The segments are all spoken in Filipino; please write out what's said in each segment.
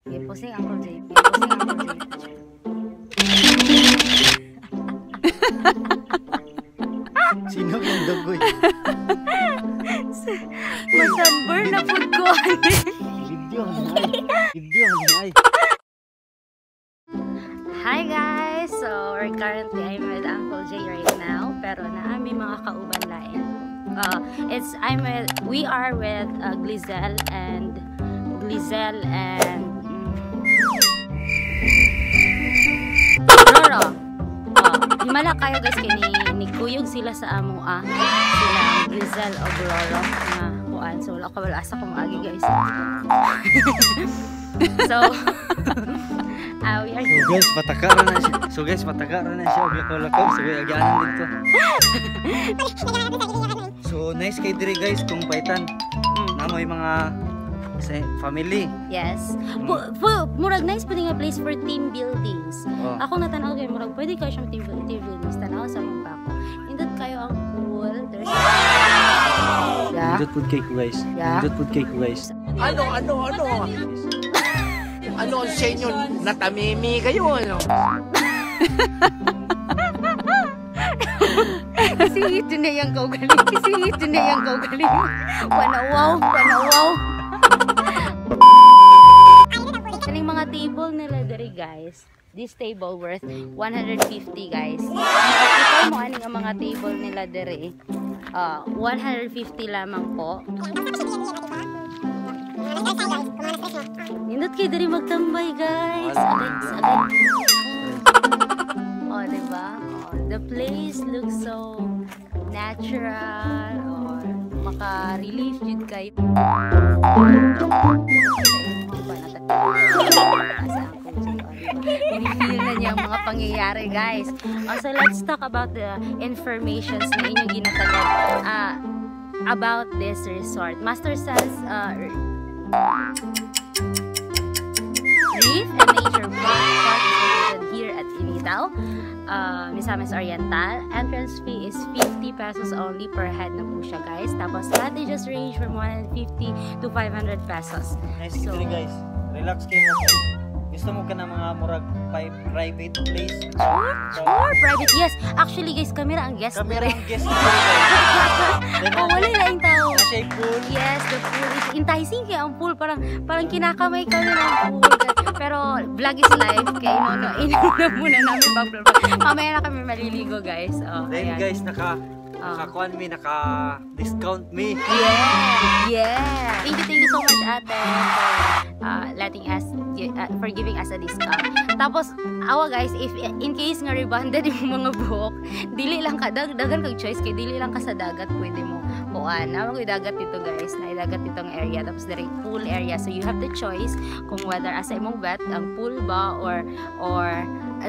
Pusing Uncle J. Pusing Uncle J. Sino yung dugoy? Masunburn na food ko. Video ay. Hi guys! So, we're currently I'm with Uncle J right now. Pero naami mga kauban lain. We are with Glizelle and Roro. Himala kayo guys kay ni kuyog sila sa amo sila Glizelle o Roro na kuan. So wala asa ko maagi guys. So we are So guys, pataka na siya. Lakaw. So agyanan dito. So nice kay diri guys kung paitan. Namoy mga family. Yes. Murag nice pwede nga place for team buildings. Ako natanaw kay murag pwede kayo siyang team buildings. Tanaw sa mga bako. Indot kayo ang pool. There's Indot food cake guys. Indot food cake guys. Ano? Ano sa inyo? Natamimi kayo, ano? Kasi ito na yung kaugaling. Panawaw. Kaning mga table nila diri guys. This table worth 150 guys. Ito mo aning ang mga table nila diri. 150 lamang po. Nindot kayo diri magtambay guys. Agad. Diba? The place looks so natural or maka-relief yun kayo. Feel na niya ang mga pangyayari guys. So let's talk about the informations na inyong ginatagal about this resort. Master Sands Reef and Nature Park is located here at Initaw, Misamis Oriental. Entrance fee is 50 pesos only per head na po siya guys. Tapos cottages range from 150 to 500 pesos. Nice so, guys. Relax kayo. Gusto mo ka na mga murag private place? Sure, private. Yes. Actually guys, kami ang guest. Wala na yung tao. Nasa pool? Yes, the pool is enticing kaya ang pool. Parang kinakamay kami ng pool. Pero vlog is live. Kaya inuna muna namin back-vlog. Mamaya na kami maliligo guys. Then guys, naka-discount me. Yeah. Thank you so much ate for giving us a discount. Tapos guys, if in case nga rebonded yung mga buhok, dili lang ka dagan kag choice kay dili lang ka sa dagat pwede mo kuan. Nawag dagat dito guys, na dagat ditong area tapos direct pool area. So you have the choice kung whether asa imong bet ang pool ba or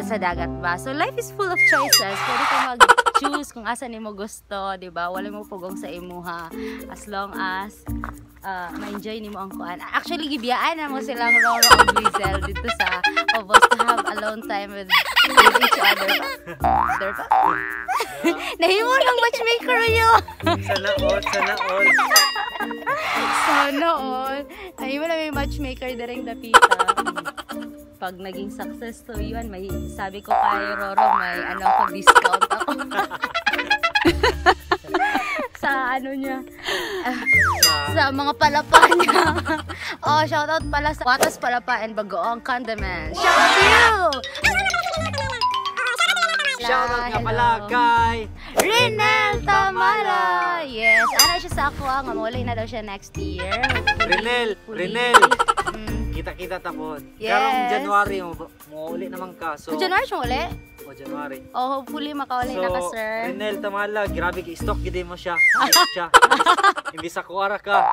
sa dagat ba. So life is full of choices. Pwede ka mag-choose kung asa nimo gusto, di ba? Wala mo pugong sa imuha as long as ma-enjoy nimo ang kuan. Actually gibiyaan na mo silang Roro and Glizelle dito sa Ovos to have alone time with each other. Nahimo ng matchmaker yun. Sana all. Nahimo na may matchmaker daring dapita. Pag naging success to yun, may sabi ko kay Roro, may pag-discount ako. Sa niya. Sa mga palapa niya. Shoutout pala sa Watas Palapa and Bagoong Condiments. Shout out to you! Shoutout nga pala kay Renel Tamara! Yes, ana siya sa ako nga muli na daw siya next year. Renel! Kita-kita tapon. Yes. Karong January mo uli naman ka. So January siya uli? January. Hopefully makauli na ka sir. Renel Tamala, grabe ki-stock gid mo siya. Hindi sa kuara ka.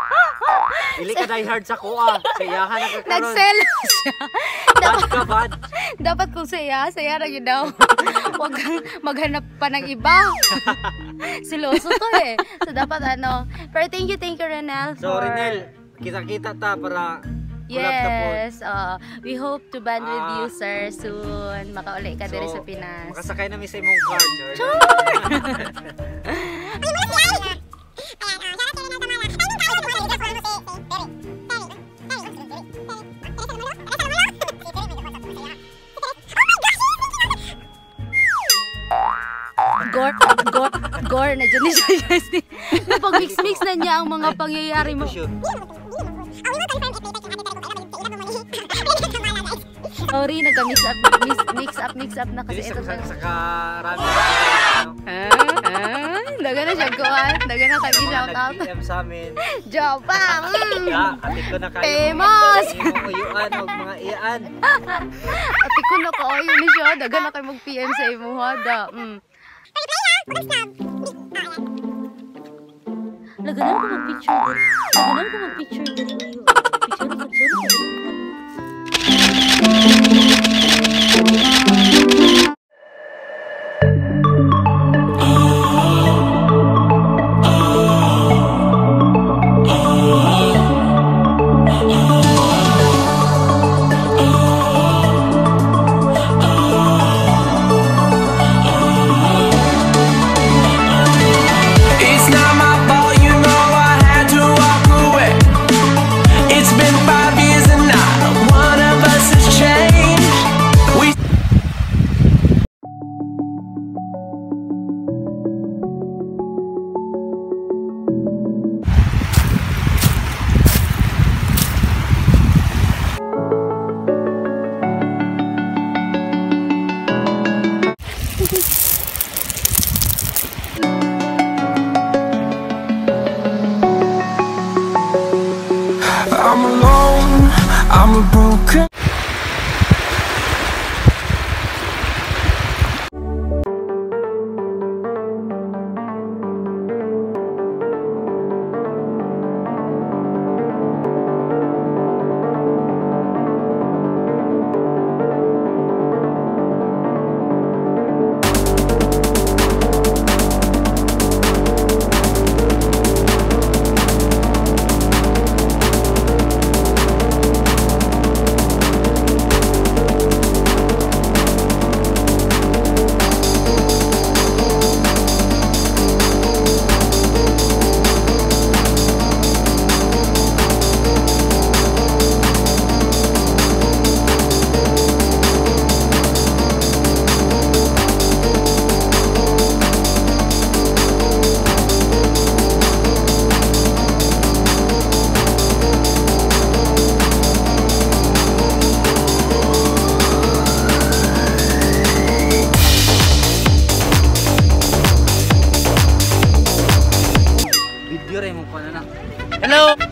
Dili ka die hard sa kuha. Sayahan na ka karon. Nagselos siya. Bad. Dapat kung saya ra yun daw. Huwag kang maghanap pa ng iba. Siloso to eh. So dapat Pero thank you Renel. So Renel, kita-kita ta para yes, we hope to band with you sir soon. Makauli ka diri sa Pinas. Makasakay na mi sa imong car, sure. gore na dyan ni Justin. Pag mix na niya ang mga pangyayari mo. Sorry, nagka-mix up na kasi ito. Sa karami. Daga na siya kuhan. Daga na kami shout out. Nag-PM sa amin. Jopang! Ate ko na kayo. Famous! Imong uyuan o mga iyaan. Ate ko na kaayo ni siya. Daga na kayo mag-PM sa imo hada. Laganan ko mag-picture. Laganan ko mag-picture. Picture. I'm alone, I'm a broken.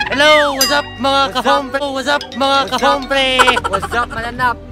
Hello, what's up mga ka-hombre? What's up mga ka-hombre? What's up, mananap?